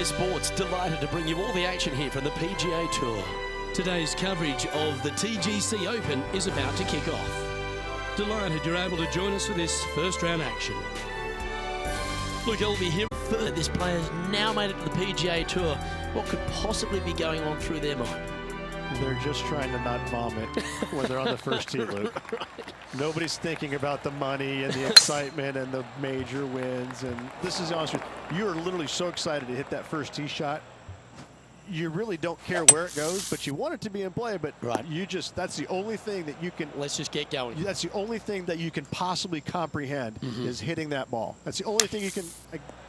PGA Sports, delighted to bring you all the action here from the PGA Tour. Today's coverage of the TGC Open is about to kick off. Delighted you're able to join us for this first round action. Look, Elvie, here third, this player's now made it to the PGA Tour. What could possibly be going on through their mind? They're just trying to not vomit when they're on the first tee, Luke. Right. Nobody's thinking about the money and the excitement and the major wins. And this is honest with you, you are literally so excited to hit that first tee shot. You really don't care where it goes, but you want it to be in play. But right. You just, that's the only thing that you can. Let's just get going. That's the only thing that you can possibly comprehend is hitting that ball. That's the only thing you can.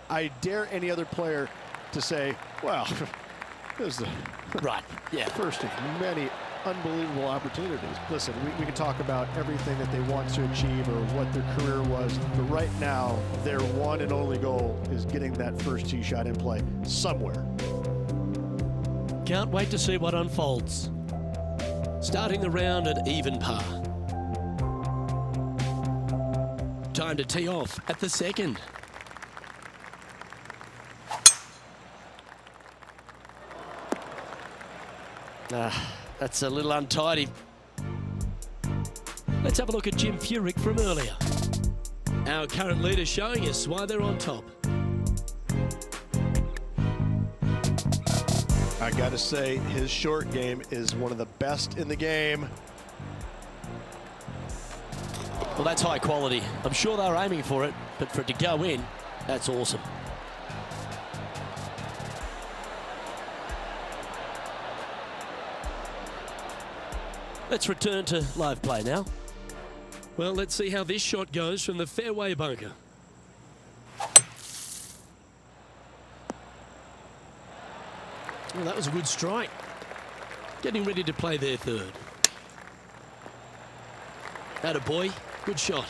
I dare any other player to say, well, this is the first of many unbelievable opportunities. Listen, we can talk about everything that they want to achieve or what their career was, but right now their one and only goal is getting that first tee shot in play somewhere. Can't wait to see what unfolds. Starting the round at even par. Time to tee off at the second. That's a little untidy. Let's have a look at Jim Furyk from earlier. Our current leader showing us why they're on top. I gotta say, his short game is one of the best in the game. Well, that's high quality. I'm sure they're aiming for it, but for it to go in, that's awesome. Let's return to live play now. Well, let's see how this shot goes from the fairway bunker. Well, that was a good strike. Getting ready to play their third. Atta boy, good shot.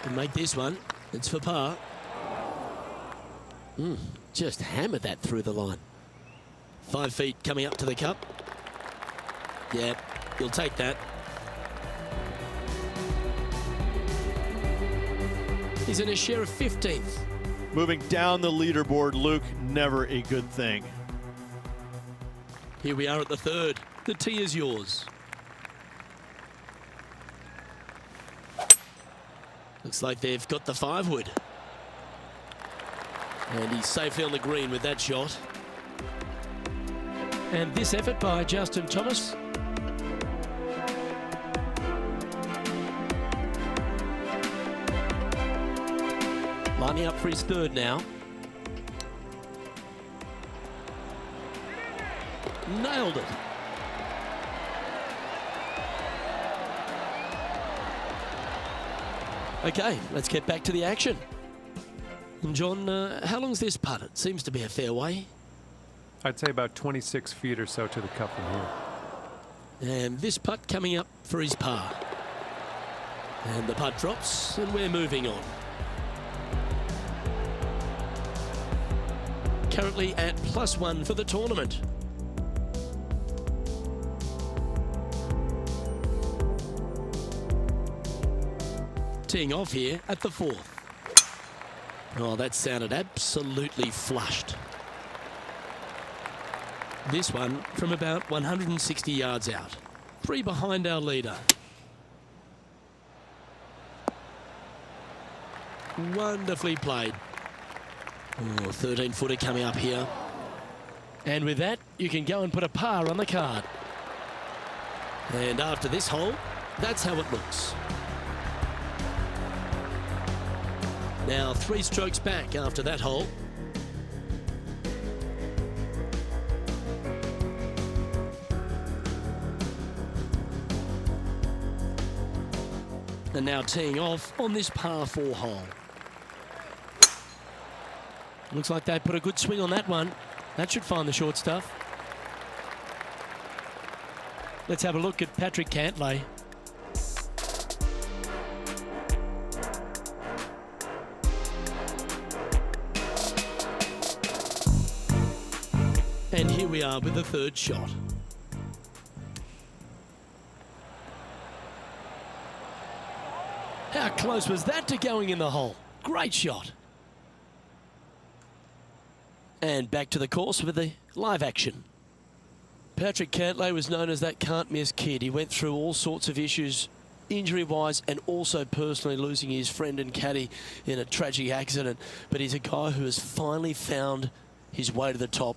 Can make this one. It's for par. Just hammered that through the line. 5 feet coming up to the cup. Yeah, he'll take that. He's in a share of 15th. Moving down the leaderboard, Luke, never a good thing. Here we are at the third. The tee is yours. Looks like they've got the 5-wood. And he's safely on the green with that shot. And this effort by Justin Thomas. Lining up for his third now. Nailed it. Okay, let's get back to the action. And John, how long's this putt? It seems to be a fair way. I'd say about 26 feet or so to the cup from here. And this putt coming up for his par. And the putt drops, and we're moving on. Currently at +1 for the tournament. Teeing off here at the 4th. Oh, that sounded absolutely flushed. This one from about 160 yards out. 3 behind our leader. Wonderfully played. Oh, 13-footer coming up here. And with that, you can go and put a par on the card. And after this hole, that's how it looks. Now 3 strokes back after that hole. And now teeing off on this par 4 hole. Looks like they put a good swing on that one. That should find the short stuff. Let's have a look at Patrick Cantlay. And here we are with the third shot. How close was that to going in the hole? Great shot. And back to the course with the live action. Patrick Cantlay was known as that can't-miss kid. He went through all sorts of issues, injury-wise, and also personally losing his friend and caddy in a tragic accident. But he's a guy who has finally found his way to the top.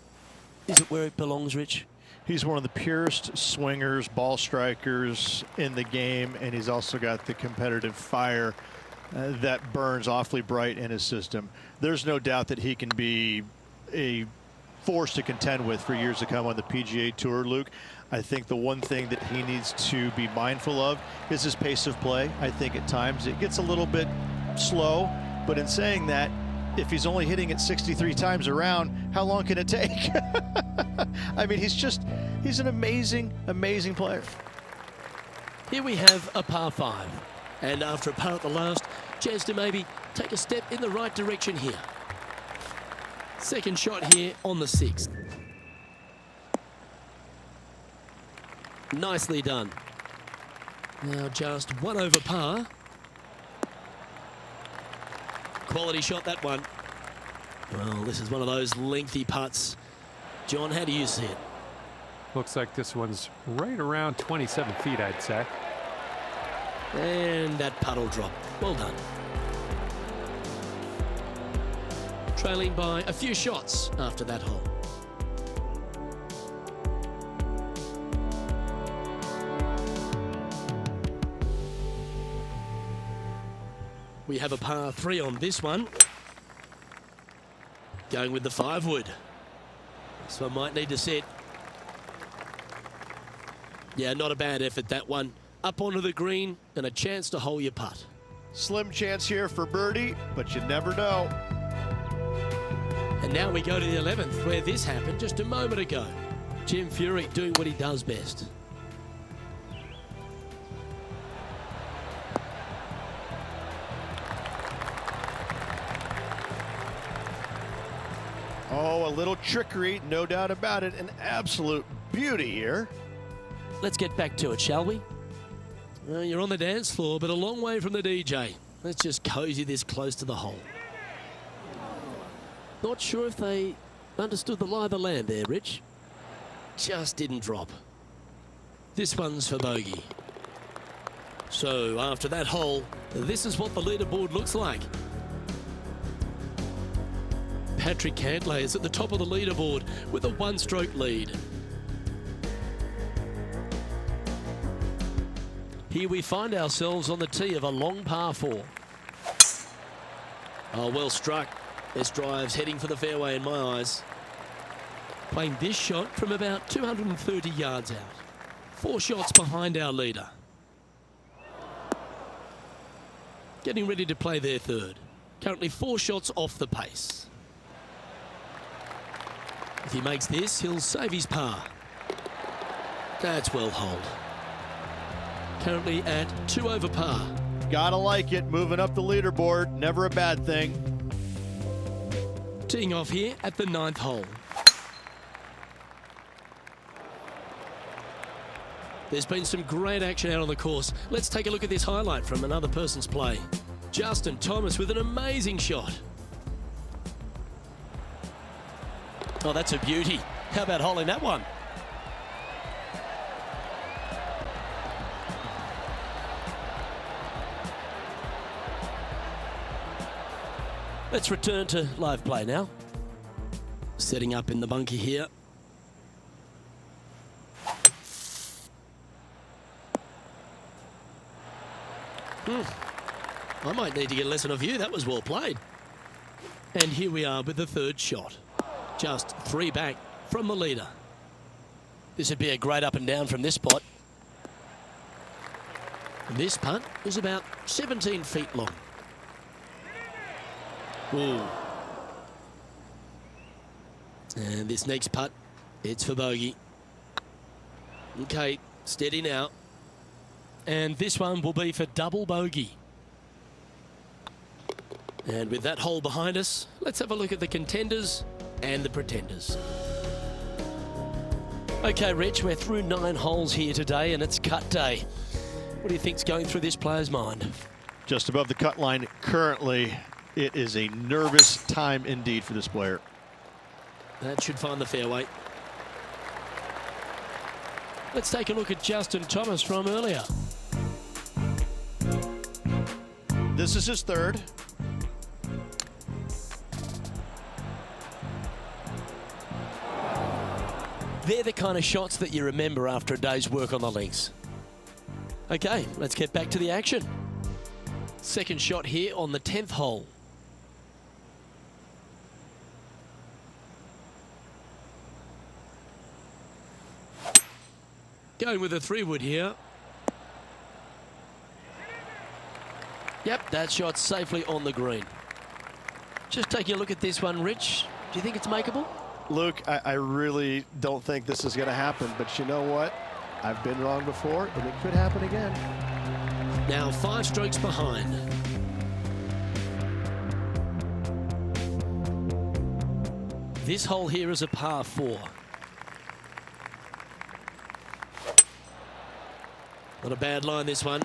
Is it where it belongs, Rich? He's one of the purest swingers, ball strikers in the game, and he's also got the competitive fire that burns awfully bright in his system. There's no doubt that he can be a force to contend with for years to come on the PGA Tour, Luke. I think the one thing that he needs to be mindful of is his pace of play. I think at times it gets a little bit slow, but in saying that, if he's only hitting it 63 times around, how long can it take? I mean, he's an amazing, amazing player. Here we have a par 5. And after a par at the last, chance to maybe take a step in the right direction here. Second shot here on the 6th. Nicely done. Now just 1 over par. Quality shot, that one. Well, this is one of those lengthy putts. John, how do you see it? Looks like this one's right around 27 feet, I'd say. And that putt will drop. Well done. Trailing by a few shots after that hole. We have a par 3 on this one. Going with the 5-wood. This one might need to set. Yeah, not a bad effort, that one. Up onto the green and a chance to hole your putt. Slim chance here for birdie, but you never know. And now we go to the 11th, where this happened just a moment ago. Jim Furyk doing what he does best. Oh, a little trickery, no doubt about it. An absolute beauty here. Let's get back to it, shall we? Well, you're on the dance floor, but a long way from the DJ. Let's just cozy this close to the hole. Not sure if they understood the lie of the land there, Rich. Just didn't drop. This one's for bogey. So after that hole, this is what the leaderboard looks like. Patrick Cantlay is at the top of the leaderboard with a 1-stroke lead. Here we find ourselves on the tee of a long par 4. Oh, well struck. This drive's heading for the fairway in my eyes. Playing this shot from about 230 yards out. 4 shots behind our leader. Getting ready to play their third. Currently 4 shots off the pace. If he makes this, he'll save his par. That's well holed. Currently at 2 over par. Gotta like it, moving up the leaderboard, never a bad thing. Teeing off here at the 9th hole. There's been some great action out on the course. Let's take a look at this highlight from another person's play. Justin Thomas with an amazing shot. Oh, that's a beauty. How about holding that one? Let's return to live play now. Setting up in the bunker here. I might need to get a lesson of you. That was well played. And here we are with the 3rd shot. Just 3 back from the leader. This would be a great up and down from this spot. This putt is about 17 feet long. Ooh. And this next putt, it's for bogey. Okay, steady now. And this one will be for double bogey. And with that hole behind us, let's have a look at the contenders and the pretenders. Okay, Rich, we're through 9 holes here today, and it's cut day. What do you think's going through this player's mind? Just above the cut line currently. It is a nervous time indeed for this player. That should find the fairway. Let's take a look at Justin Thomas from earlier. This is his third. They're the kind of shots that you remember after a day's work on the links. Okay, let's get back to the action. Second shot here on the 10th hole. Going with a 3-wood here. Yep, that shot's safely on the green. Just taking a look at this one, Rich. Do you think it's makeable? Luke, I really don't think this is going to happen, but you know what? I've been wrong before, and it could happen again. Now 5 strokes behind. This hole here is a par 4. Not a bad line, this one.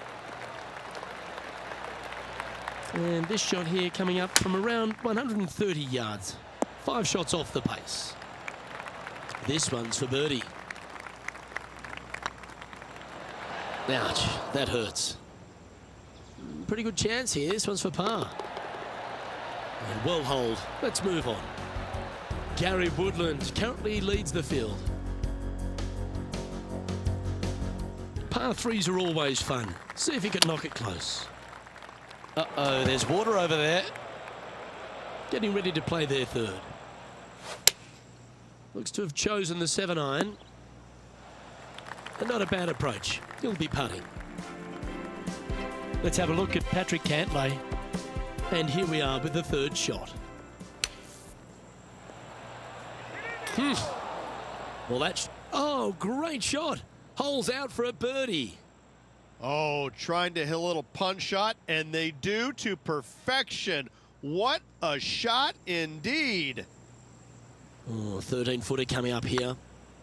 And this shot here coming up from around 130 yards. 5 shots off the pace. This one's for birdie. Ouch, that hurts. Pretty good chance here. This one's for par. And well holed. Let's move on. Gary Woodland currently leads the field. Par 3s are always fun. See if he can knock it close. Uh-oh, there's water over there. Getting ready to play their third. Looks to have chosen the 7-iron. And not a bad approach. He'll be putting. Let's have a look at Patrick Cantlay. And here we are with the third shot. Well, that's... Oh, great shot. Holes out for a birdie. Oh, trying to hit a little punch shot, and they do to perfection. What a shot indeed. Oh, 13-footer coming up here.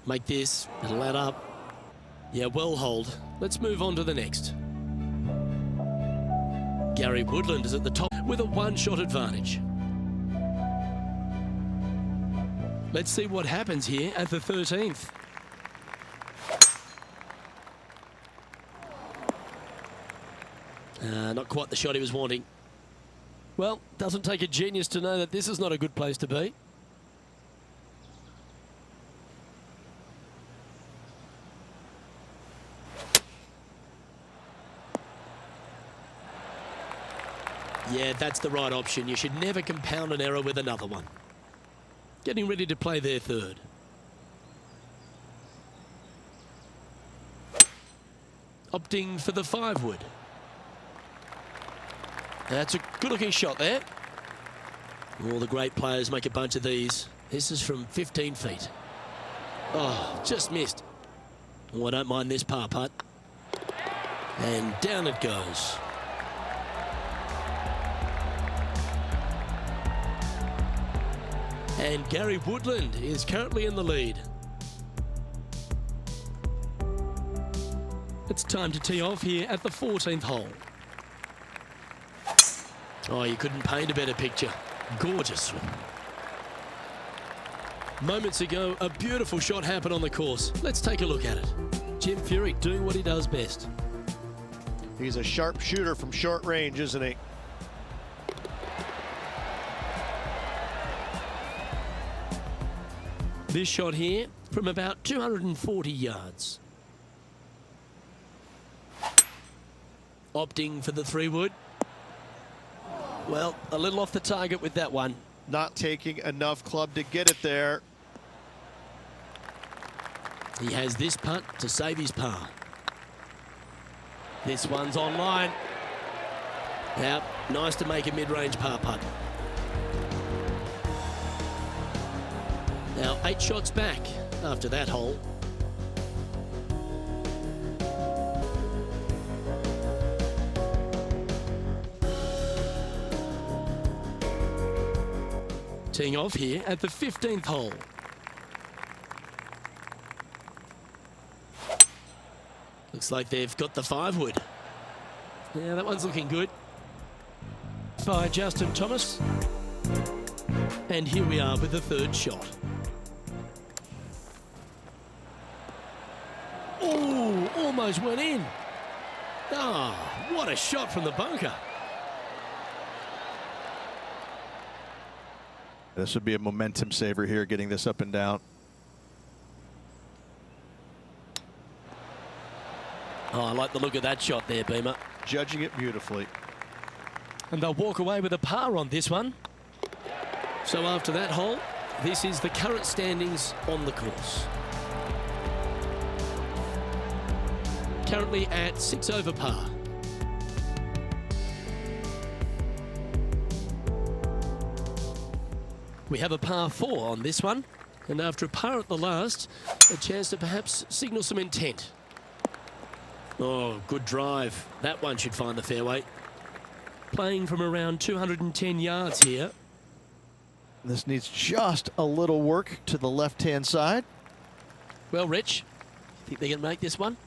Make this. It'll add up. Yeah, well holed. Let's move on to the next. Gary Woodland is at the top with a 1-shot advantage. Let's see what happens here at the 13th. Not quite the shot he was wanting. Well, doesn't take a genius to know that this is not a good place to be. Yeah, that's the right option. You should never compound an error with another one. Getting ready to play their third. Opting for the 5-wood. That's a good-looking shot there. All the great players make a bunch of these. This is from 15 feet. Oh, just missed. Oh, I don't mind this par putt. And down it goes. And Gary Woodland is currently in the lead. It's time to tee off here at the 14th hole. Oh, you couldn't paint a better picture. Gorgeous. Moments ago, a beautiful shot happened on the course. Let's take a look at it. Jim Furyk doing what he does best. He's a sharp shooter from short range, isn't he? This shot here from about 240 yards. Opting for the 3-wood. Well, a little off the target with that one. Not taking enough club to get it there. He has this putt to save his par. This one's on line. Now, nice to make a mid-range par putt. Now, 8 shots back after that hole. Teeing off here at the 15th hole. Looks like they've got the 5-wood. Yeah, that one's looking good. By Justin Thomas. And here we are with the third shot. almost went in. Ah, what a shot from the bunker. This would be a momentum saver here, getting this up and down. Oh, I like the look of that shot there, Beamer. Judging it beautifully. And they'll walk away with a par on this one. So after that hole, this is the current standings on the course. Currently at 6 over par. We have a par 4 on this one, and after a par at the last, a chance to perhaps signal some intent. Oh, good drive. That one should find the fairway. Playing from around 210 yards here. This needs just a little work to the left-hand side. Well, Rich, think they can make this one?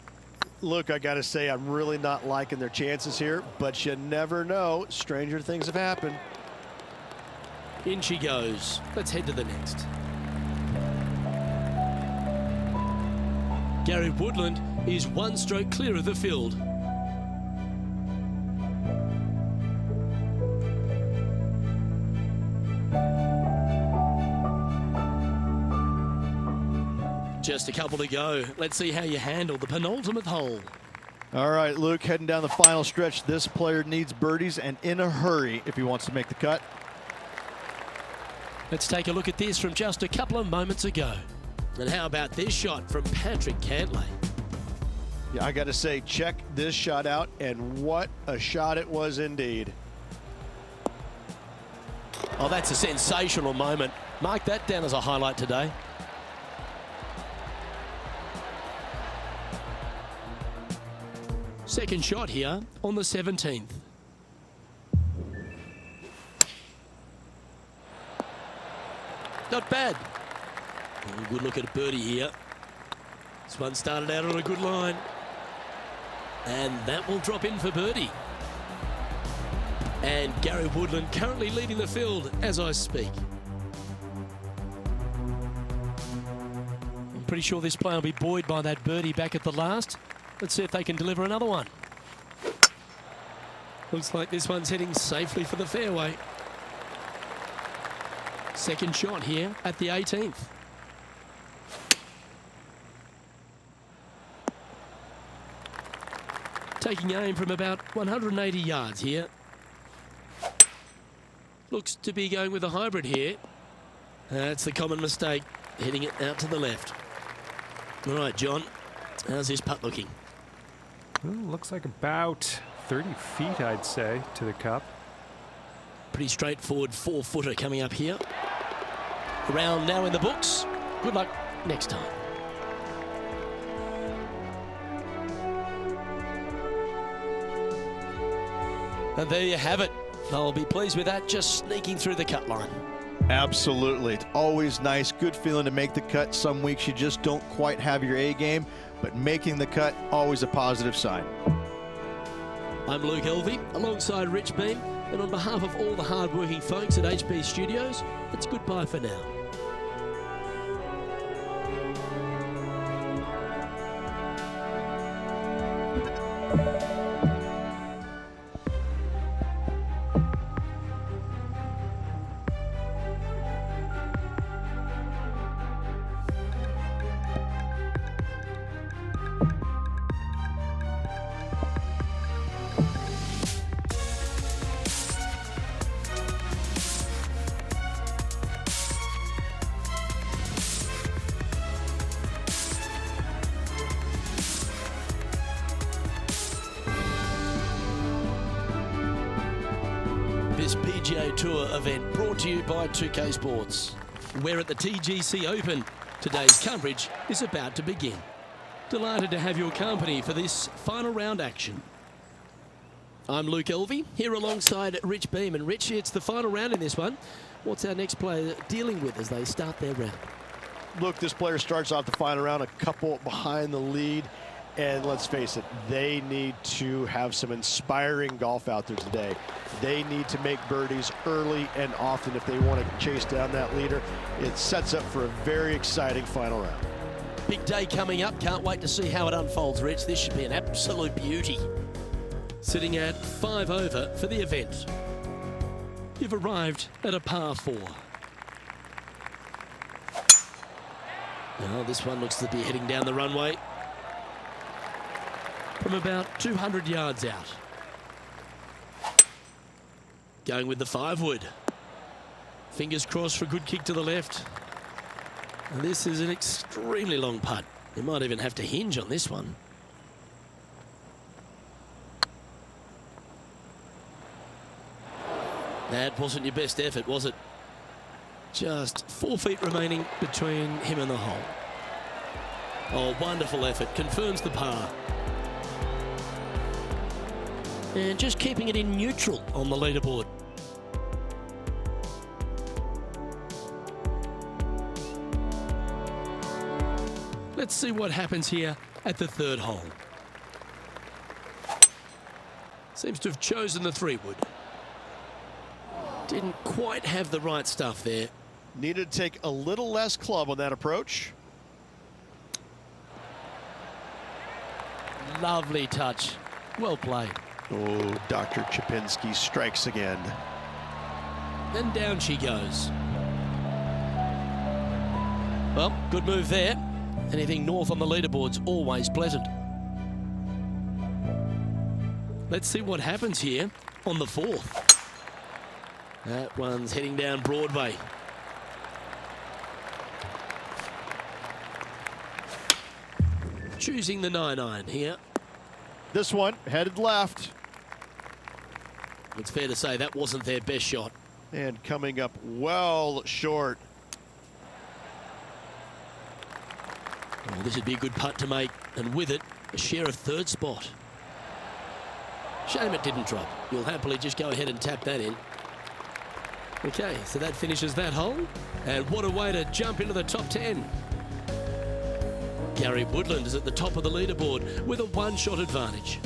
Look, I got to say, I'm really not liking their chances here, but you never know. Stranger things have happened. In she goes. Let's head to the next. Gary Woodland is one stroke clear of the field. Just a couple to go. Let's see how you handle the penultimate hole. All right, Luke, heading down the final stretch. This player needs birdies and in a hurry if he wants to make the cut. Let's take a look at this from just a couple of moments ago. And how about this shot from Patrick Cantlay? Yeah, I got to say, check this shot out, and what a shot it was indeed. Oh, that's a sensational moment. Mark that down as a highlight today. Second shot here on the 17th. Not bad. Oh, good look at a birdie here. This one started out on a good line. And that will drop in for birdie. And Gary Woodland currently leading the field as I speak. I'm pretty sure this player will be buoyed by that birdie back at the last. Let's see if they can deliver another one. Looks like this one's heading safely for the fairway. Second shot here at the 18th. Taking aim from about 180 yards here. Looks to be going with a hybrid here. That's the common mistake, hitting it out to the left. All right, John, how's this putt looking? Well, looks like about 30 feet, I'd say, to the cup. Pretty straightforward 4-footer coming up here. Round now in the books. Good luck next time. And there you have it. I'll be pleased with that, just sneaking through the cut line. Absolutely. It's always nice, good feeling to make the cut. Some weeks you just don't quite have your A game, but making the cut, always a positive sign. I'm Luke Elvey, alongside Rich Beam, and on behalf of all the hard-working folks at HB Studios, it's goodbye for now. This PGA Tour event brought to you by 2K Sports. We're at the TGC Open. Today's coverage is about to begin. Delighted to have your company for this final round action. I'm Luke Elvey, here alongside Rich Beam. And Rich, it's the final round in this one. What's our next player dealing with as they start their round? Look, this player starts off the final round a couple behind the lead. And let's face it, they need to have some inspiring golf out there today. They need to make birdies early and often if they want to chase down that leader. It sets up for a very exciting final round. Big day coming up. Can't wait to see how it unfolds, Rich. This should be an absolute beauty. Sitting at 5 over for the event. You've arrived at a par 4. Now this one looks to be heading down the runway from about 200 yards out. Going with the 5-wood. Fingers crossed for a good kick to the left. And this is an extremely long putt. You might even have to hinge on this one. That wasn't your best effort, was it? Just 4 feet remaining between him and the hole. Oh, wonderful effort. Confirms the par. And just keeping it in neutral on the leaderboard. Let's see what happens here at the 3rd hole. Seems to have chosen the 3-wood. Didn't quite have the right stuff there. Needed to take a little less club on that approach. Lovely touch. Well played. Oh, Dr. Chapinski strikes again. And down she goes. Well, good move there. Anything north on the leaderboard's always pleasant. Let's see what happens here on the 4th. That one's heading down Broadway. Choosing the 9-iron here. This one headed left. It's fair to say that wasn't their best shot. And coming up well short. Well, this would be a good putt to make, and with it, a share of 3rd spot. Shame it didn't drop. You'll happily just go ahead and tap that in. Okay, so that finishes that hole. And what a way to jump into the top 10. Gary Woodland is at the top of the leaderboard with a 1-shot advantage.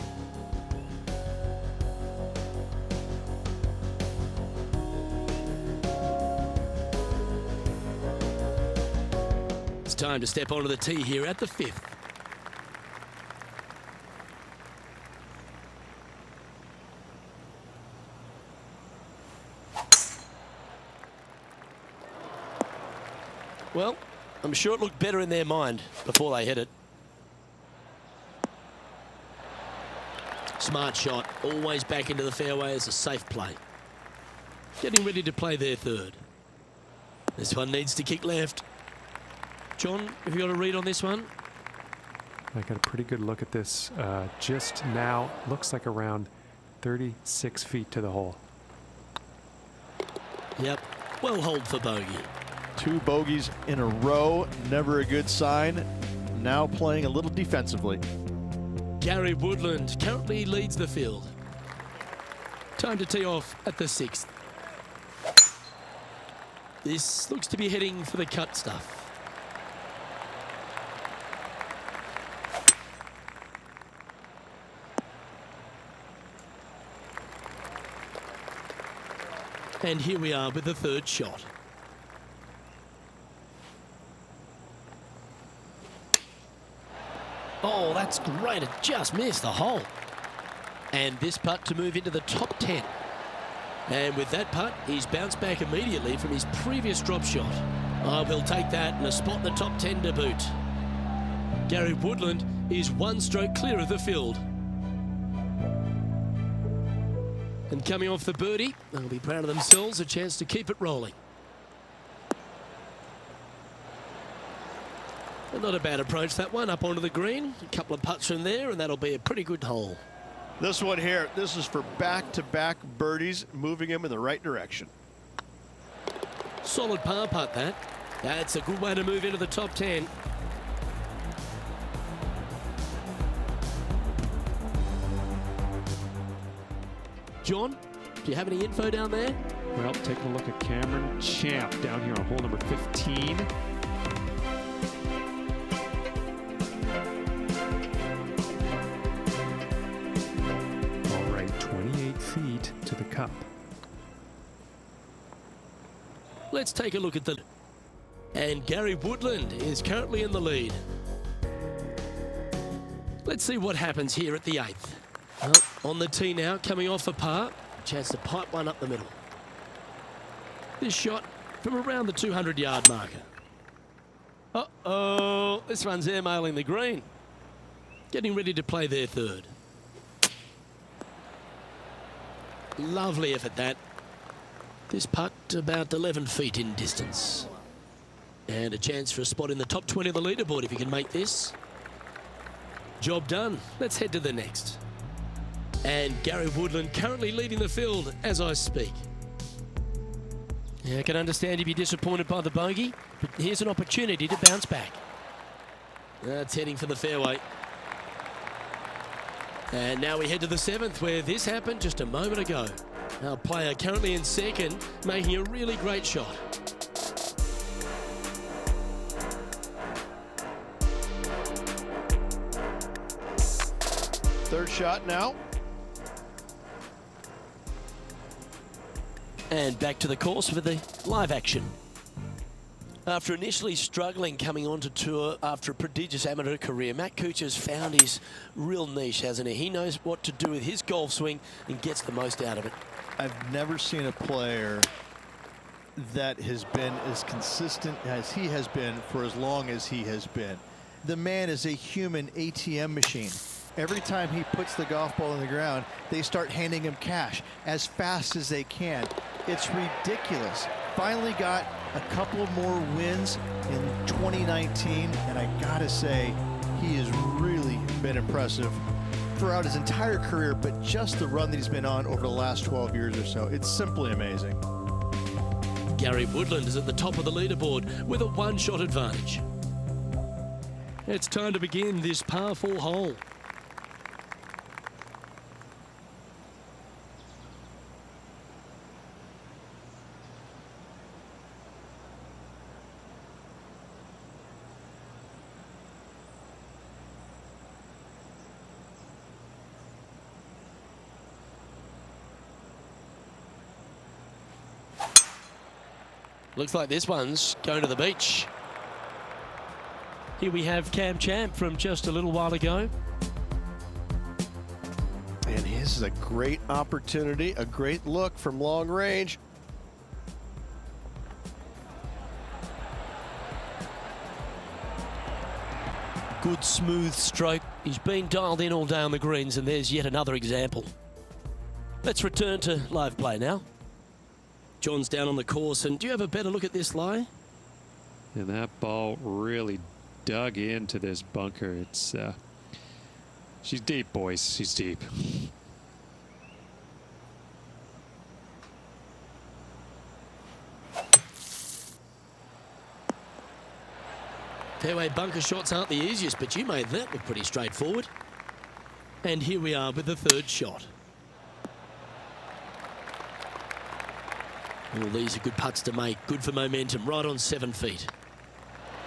It's time to step onto the tee here at the 5th. Well, I'm sure it looked better in their mind before they hit it. Smart shot, always back into the fairway as a safe play. Getting ready to play their 3rd. This one needs to kick left. John, have you got a read on this one? I got a pretty good look at this. Just now, looks like around 36 feet to the hole. Yep, well holed for bogey. 2 bogeys in a row, never a good sign. Now playing a little defensively. Gary Woodland currently leads the field. Time to tee off at the 6th. This looks to be heading for the cut stuff. And here we are with the 3rd shot. Oh, that's great. It just missed the hole. And this putt to move into the top 10. And with that putt, he's bounced back immediately from his previous drop shot. Oh, we'll take that and a spot in the top 10 to boot. Gary Woodland is 1 stroke clear of the field. And coming off the birdie, they'll be proud of themselves, a chance to keep it rolling. And not a bad approach, that one, up onto the green. A couple of putts from there, and that'll be a pretty good hole. This one here, this is for back-to-back birdies, moving him in the right direction. Solid par putt, that. That's a good way to move into the top 10. John, do you have any info down there? Well, taking a look at Cameron Champ down here on hole number 15. All right, 28 feet to the cup. Let's take a look at the... And Gary Woodland is currently in the lead. Let's see what happens here at the 8th. Well, on the tee now, coming off for par. Chance to pipe one up the middle. This shot from around the 200-yard marker. Uh-oh, this one's airmailing the green. Getting ready to play their 3rd. Lovely effort, that. This putt about 11 feet in distance. And a chance for a spot in the top 20 of the leaderboard if you can make this. Job done. Let's head to the next. And Gary Woodland currently leading the field as I speak. Yeah, I can understand you'd be disappointed by the bogey, but here's an opportunity to bounce back. That's heading for the fairway. And now we head to the 7th, where this happened just a moment ago. Our player currently in 2nd, making a really great shot. Third shot now. And back to the course for the live action. After initially struggling coming onto tour after a prodigious amateur career, Matt Kuchar's found his real niche, hasn't he? He knows what to do with his golf swing and gets the most out of it. I've never seen a player that has been as consistent as he has been for as long as he has been. The man is a human ATM machine. Every time he puts the golf ball in the ground, they start handing him cash as fast as they can. It's ridiculous. Finally got a couple more wins in 2019, and I gotta say, he has really been impressive throughout his entire career, but just the run that he's been on over the last 12 years or so. It's simply amazing. Gary Woodland is at the top of the leaderboard with a 1-shot advantage. It's time to begin this par 4 hole. Looks like this one's going to the beach. Here we have Cam Champ from just a little while ago. And this is a great opportunity, a great look from long range. Good smooth stroke. He's been dialed in all day on the greens, and there's yet another example. Let's return to live play now. John's down on the course, and do you have a better look at this lie? And that ball really dug into this bunker. It's she's deep, boys. She's deep. Fairway bunker shots aren't the easiest, but you made that look pretty straightforward. And here we are with the 3rd shot. All these are good putts to make, good for momentum, right on 7 feet.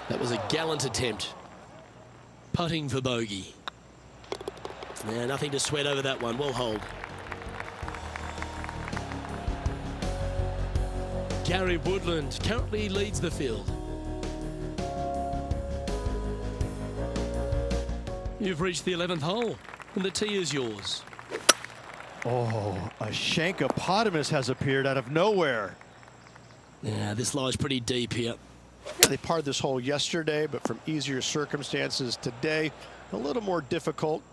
That was a gallant attempt. Putting for bogey. Now, nothing to sweat over that one. Well hold. Gary Woodland currently leads the field. You've reached the 11th hole, and the tee is yours. Oh, a Shankopotamus has appeared out of nowhere. Yeah, this lies pretty deep here. Yeah, they parred this hole yesterday, but from easier circumstances today, a little more difficult,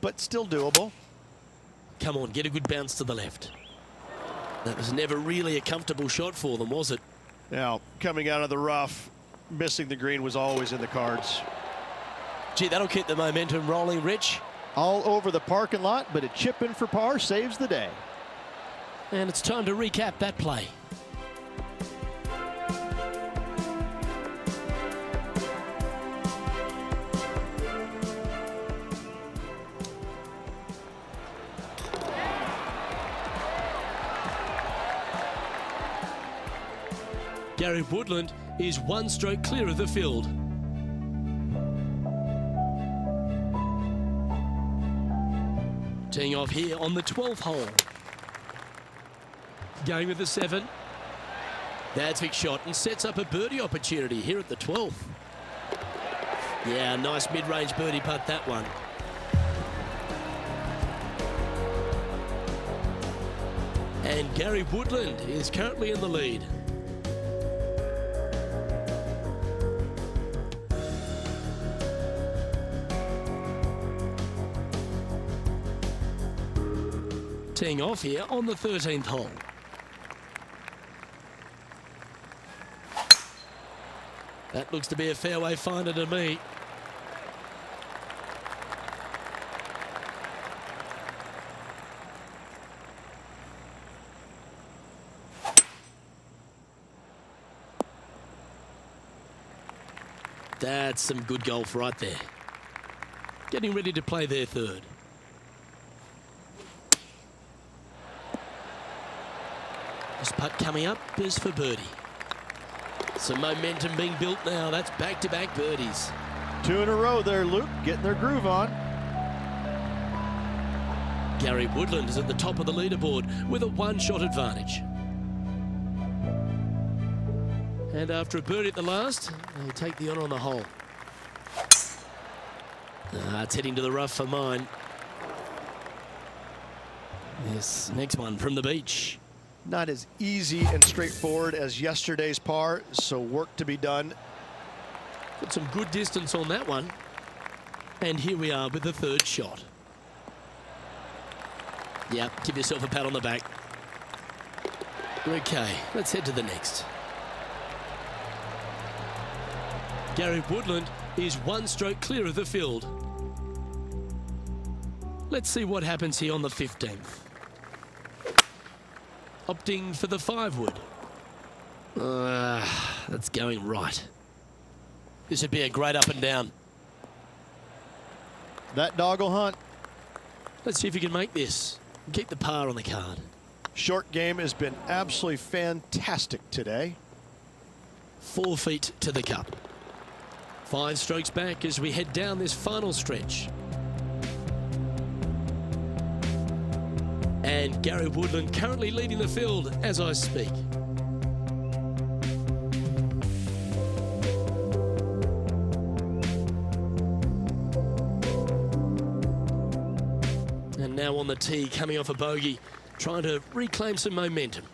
but still doable. Come on, get a good bounce to the left. That was never really a comfortable shot for them, was it? Now, coming out of the rough, missing the green was always in the cards. Gee, that'll keep the momentum rolling, Rich. All over the parking lot, but a chip in for par saves the day. And it's time to recap that play. Gary Woodland is 1 stroke clear of the field. Teeing off here on the 12th hole. Going with the 7. That's a big shot and sets up a birdie opportunity here at the 12th. Yeah, nice mid-range birdie putt, that one. And Gary Woodland is currently in the lead. Teeing off here on the 13th hole. That looks to be a fairway finder to me. That's some good golf right there. Getting ready to play their third. This putt coming up is for birdie. Some momentum being built now. That's back-to-back birdies. 2 in a row there, Luke, getting their groove on. Gary Woodland is at the top of the leaderboard with a one-shot advantage. And after a birdie at the last, he'll take the honour on the hole. It's heading to the rough for mine. This next one from the beach. Not as easy and straightforward as yesterday's par, so work to be done. Got some good distance on that one. And here we are with the third shot. Yeah, give yourself a pat on the back. Okay, let's head to the next. Gary Woodland is one stroke clear of the field. Let's see what happens here on the 15th. Opting for the 5-wood. That's going right. This would be a great up and down. That dog will hunt. Let's see if you can make this. Keep the par on the card. Short game has been absolutely fantastic today. 4 feet to the cup. 5 strokes back as we head down this final stretch. And Gary Woodland currently leading the field as I speak. And now on the tee, coming off a bogey, trying to reclaim some momentum.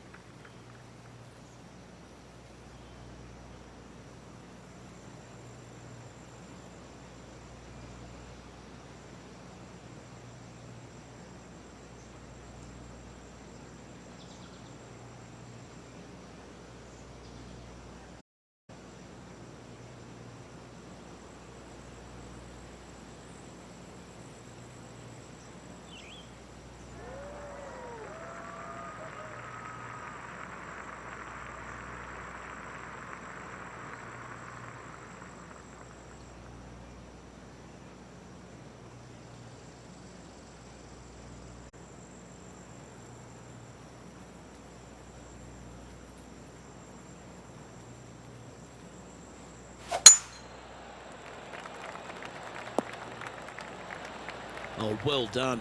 Oh, well done.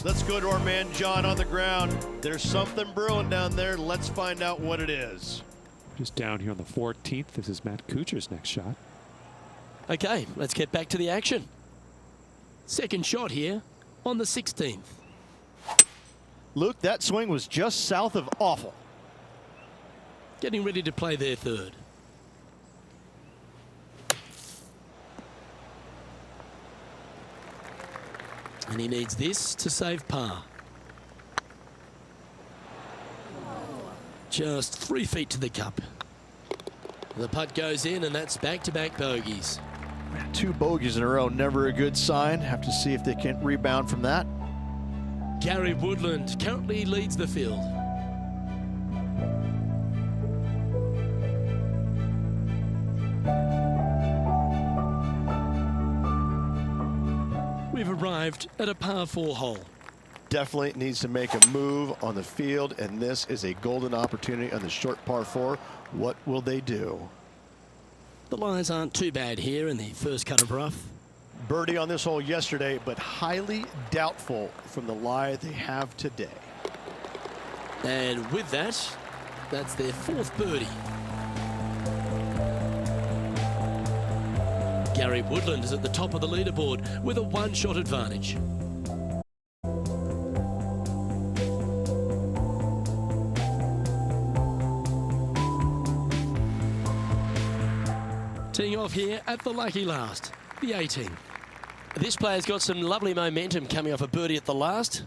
Let's go to our man John on the ground. There's something brewing down there. Let's find out what it is. Just down here on the 14th. This is Matt Kuchar's next shot. Okay, let's get back to the action. Second shot here on the 16th. Luke, that swing was just south of awful. Getting ready to play their third. And he needs this to save par. Just 3 feet to the cup. The putt goes in, and that's back-to-back bogeys. 2 bogeys in a row, never a good sign. Have to see if they can rebound from that. Gary Woodland currently leads the field. We've arrived at a par 4 hole. Definitely needs to make a move on the field, and this is a golden opportunity on the short par 4. What will they do? The lies aren't too bad here in the first cut of rough. Birdie on this hole yesterday, but highly doubtful from the lie they have today. And with that, that's their 4th birdie. Gary Woodland is at the top of the leaderboard with a one-shot advantage. off here at the lucky last, the 18. This player's got some lovely momentum coming off a birdie at the last.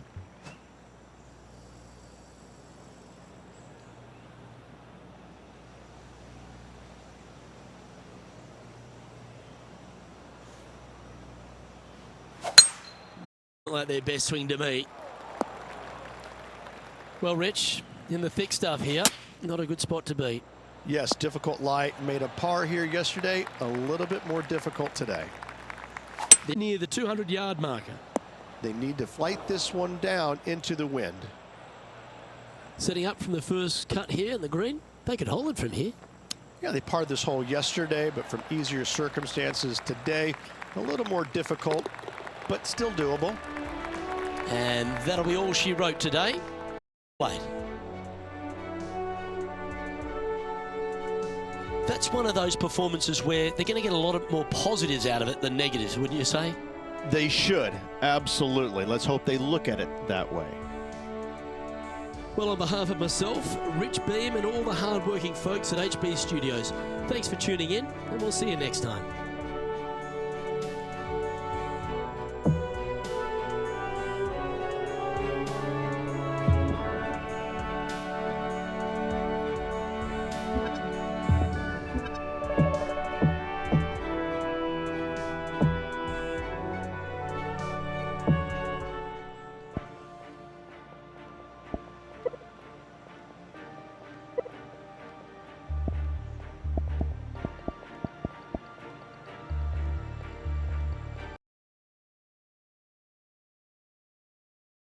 Like their best swing to me. Well, Rich, in the thick stuff here, not a good spot to be. Yes, difficult lie. Made a par here yesterday, a little bit more difficult today. They're near the 200-yard marker. They need to flight this one down into the wind. Setting up from the first cut here in the green. They could hold it from here. Yeah, they parred this hole yesterday, but from easier circumstances today, a little more difficult, but still doable. And that'll be all she wrote today. Wait. That's one of those performances where they're going to get a lot of more positives out of it than negatives, wouldn't you say? They should, absolutely. Let's hope they look at it that way. Well, on behalf of myself, Rich Beam, and all the hard-working folks at HB Studios, thanks for tuning in, and we'll see you next time.